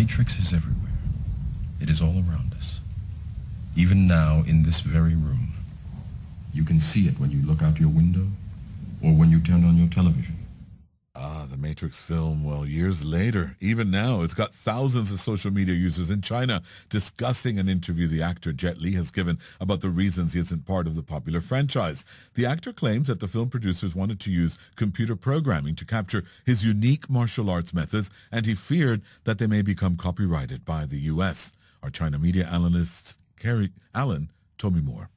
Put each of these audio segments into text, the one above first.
Matrix is everywhere. It is all around us. Even now, in this very room. You can see it when you look out your window or when you turn on your television. The Matrix film, well, years later, even now, it's got thousands of social media users in China discussing an interview the actor Jet Li has given about the reasons he isn't part of the popular franchise. The actor claims that the film producers wanted to use computer programming to capture his unique martial arts methods, and he feared that they may become copyrighted by the U.S. Our China media analyst, Carrie Allen, told me more.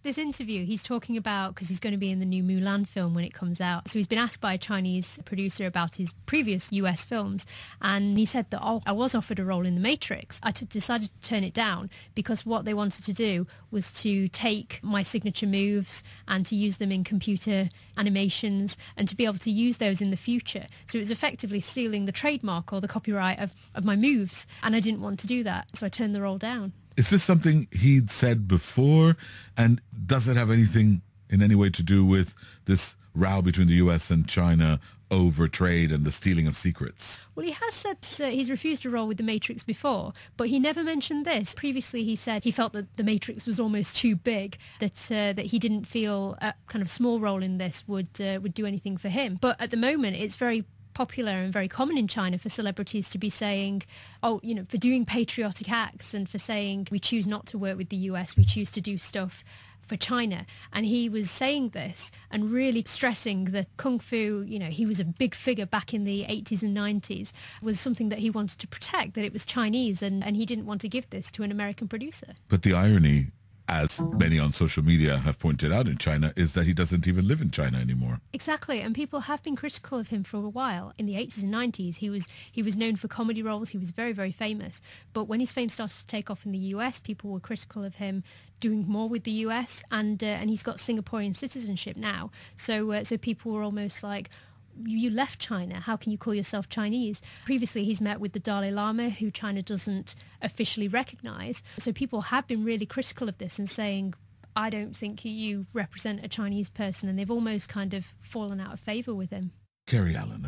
This interview, he's talking about, because he's going to be in the new Mulan film when it comes out. So he's been asked by a Chinese producer about his previous US films. And he said that, I was offered a role in The Matrix. I decided to turn it down because what they wanted to do was to take my signature moves and to use them in computer animations and to be able to use those in the future. So it was effectively stealing the trademark or the copyright of my moves. And I didn't want to do that. So I turned the role down. Is this something he'd said before, and does it have anything in any way to do with this row between the US and China over trade and the stealing of secrets? Well, he has said he's refused a role with The Matrix before, but he never mentioned this. Previously, he said he felt that The Matrix was almost too big, that he didn't feel a kind of small role in this would do anything for him. But at the moment, it's very popular and very common in China for celebrities to be saying, for doing patriotic acts and for saying we choose not to work with the US, we choose to do stuff for China. And he was saying this and really stressing that Kung Fu, he was a big figure back in the 80s and 90s, was something that he wanted to protect, that it was Chinese, and he didn't want to give this to an American producer. But the irony, as many on social media have pointed out in China, is that he doesn't even live in China anymore. Exactly, and people have been critical of him for a while. In the 80s and 90s, he was known for comedy roles. He was very, very famous. But when his fame started to take off in the US, people were critical of him doing more with the US, and he's got Singaporean citizenship now. So people were almost like, you left China, how can you call yourself Chinese? Previously, he's met with the Dalai Lama, who China doesn't officially recognize. So people have been really critical of this and saying, I don't think you represent a Chinese person, and they've almost kind of fallen out of favor with him. Carrie Allen.